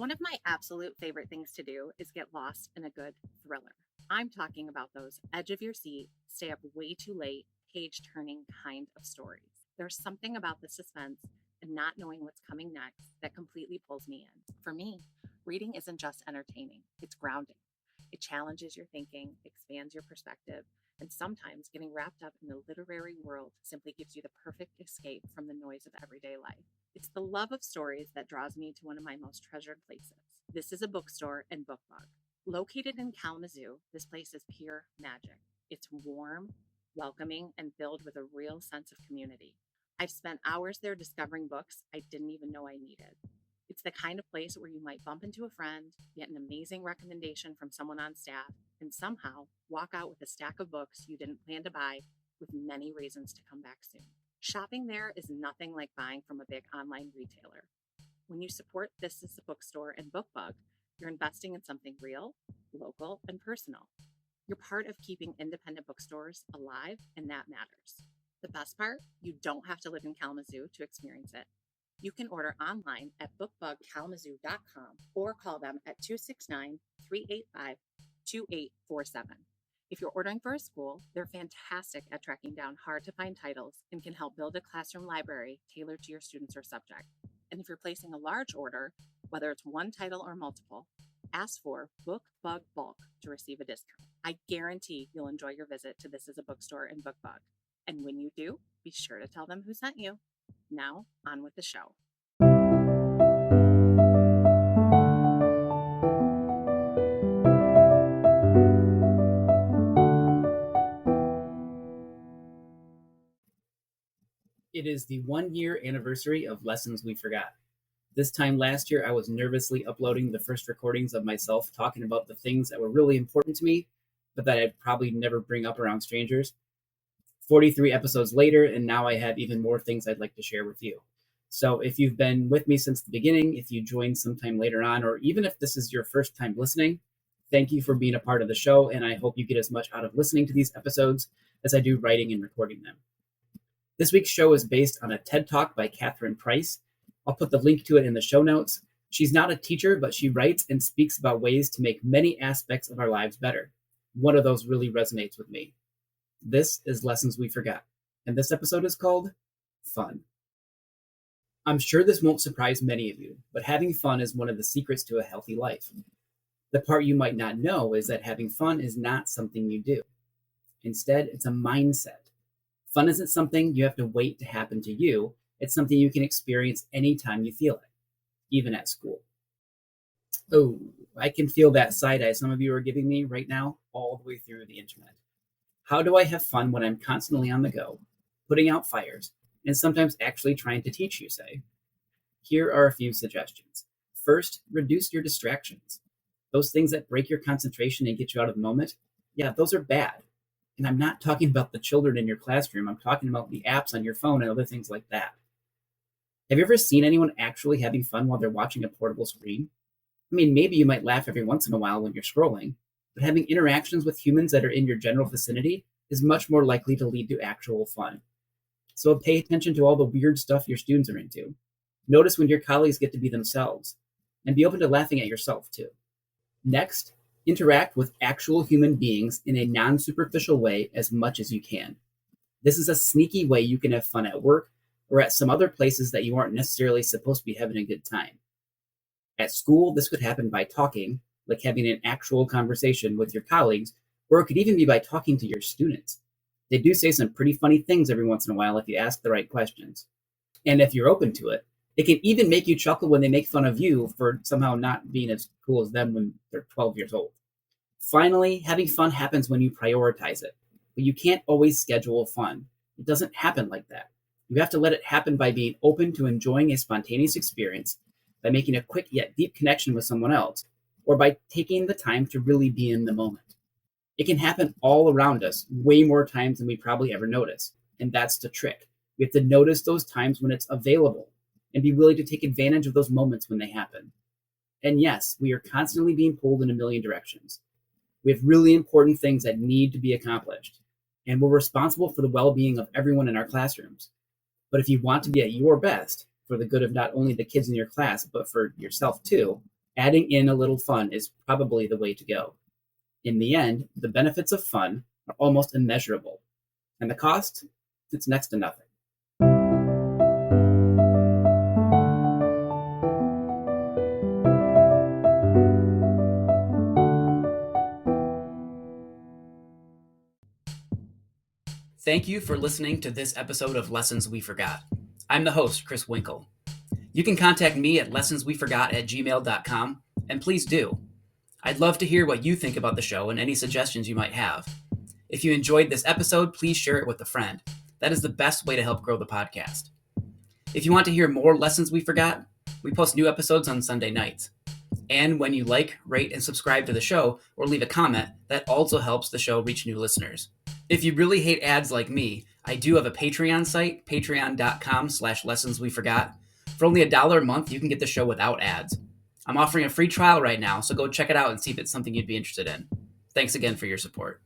One of my absolute favorite things to do is get lost in a good thriller. I'm talking about those edge of your seat, stay up way too late, page turning kind of stories. There's something about the suspense and not knowing what's coming next that completely pulls me in. For me, reading isn't just entertaining, it's grounding. It challenges your thinking, expands your perspective, and sometimes getting wrapped up in the literary world simply gives you the perfect escape from the noise of everyday life. It's the love of stories that draws me to one of my most treasured places. This is a bookstore and book bug. Located in Kalamazoo, this place is pure magic. It's warm, welcoming, and filled with a real sense of community. I've spent hours there discovering books I didn't even know I needed. It's the kind of place where you might bump into a friend, get an amazing recommendation from someone on staff, and somehow walk out with a stack of books you didn't plan to buy with many reasons to come back soon. Shopping there is nothing like buying from a big online retailer. When you support This is a Bookstore and Book Bug, you're investing in something real, local, and personal. You're part of keeping independent bookstores alive, and that matters. The best part, you don't have to live in Kalamazoo to experience it. You can order online at bookbugkalamazoo.com or call them at 269 385 2847. If you're ordering for a school, they're fantastic at tracking down hard to find titles and can help build a classroom library tailored to your students or subject. And if you're placing a large order, whether it's one title or multiple, ask for Book Bug Bulk to receive a discount. I guarantee you'll enjoy your visit to This is a Bookstore and Book Bug. And when you do, be sure to tell them who sent you. Now, on with the show. It is the 1 year anniversary of Lessons We Forgot. This time last year, I was nervously uploading the first recordings of myself talking about the things that were really important to me, but that I'd probably never bring up around strangers. 43 episodes later, and now I have even more things I'd like to share with you. So if you've been with me since the beginning, if you joined sometime later on, or even if this is your first time listening, thank you for being a part of the show, and I hope you get as much out of listening to these episodes as I do writing and recording them. This week's show is based on a TED Talk by Catherine Price. I'll put the link to it in the show notes. She's not a teacher, but she writes and speaks about ways to make many aspects of our lives better. One of those really resonates with me. This is Lessons We Forgot, and this episode is called Fun. I'm sure this won't surprise many of you, but having fun is one of the secrets to a healthy life. The part you might not know is that having fun is not something you do. Instead, it's a mindset. Fun isn't something you have to wait to happen to you. It's something you can experience anytime you feel it, even at school. Oh, I can feel that side eye some of you are giving me right now all the way through the internet. How do I have fun when I'm constantly on the go, putting out fires, and sometimes actually trying to teach, you say? Here are a few suggestions. First, reduce your distractions. Those things that break your concentration and get you out of the moment, yeah, those are bad. And I'm not talking about the children in your classroom. I'm talking about the apps on your phone and other things like that. Have you ever seen anyone actually having fun while they're watching a portable screen? I mean, maybe you might laugh every once in a while when you're scrolling, but having interactions with humans that are in your general vicinity is much more likely to lead to actual fun. So pay attention to all the weird stuff your students are into. Notice when your colleagues get to be themselves, and be open to laughing at yourself too. Next, interact with actual human beings in a non-superficial way as much as you can. This is a sneaky way you can have fun at work or at some other places that you aren't necessarily supposed to be having a good time. At school, this could happen by talking, like having an actual conversation with your colleagues, or it could even be by talking to your students. They do say some pretty funny things every once in a while if you ask the right questions. And if you're open to it, it can even make you chuckle when they make fun of you for somehow not being as cool as them when they're 12 years old. Finally, having fun happens when you prioritize it, but you can't always schedule fun. It doesn't happen like that. You have to let it happen by being open to enjoying a spontaneous experience, by making a quick yet deep connection with someone else, or by taking the time to really be in the moment. It can happen all around us, way more times than we probably ever notice, and that's the trick. We have to notice those times when it's available, and be willing to take advantage of those moments when they happen. And yes, we are constantly being pulled in a million directions. We have really important things that need to be accomplished, and we're responsible for the well-being of everyone in our classrooms. But if you want to be at your best, for the good of not only the kids in your class, but for yourself too, Adding in a little fun is probably the way to go. In the end, the benefits of fun are almost immeasurable, and the cost, it's next to nothing. Thank you for listening to this episode of Lessons We Forgot. I'm the host, Chris Winkle. You can contact me at lessonsweforgot@gmail.com, and please do. I'd love to hear what you think about the show and any suggestions you might have. If you enjoyed this episode, please share it with a friend. That is the best way to help grow the podcast. If you want to hear more Lessons We Forgot, we post new episodes on Sunday nights. And when you like, rate, and subscribe to the show or leave a comment, that also helps the show reach new listeners. If you really hate ads like me, I do have a Patreon site, patreon.com/lessonsweforgot. For only $1 a month, you can get the show without ads. I'm offering a free trial right now, so go check it out and see if it's something you'd be interested in. Thanks again for your support.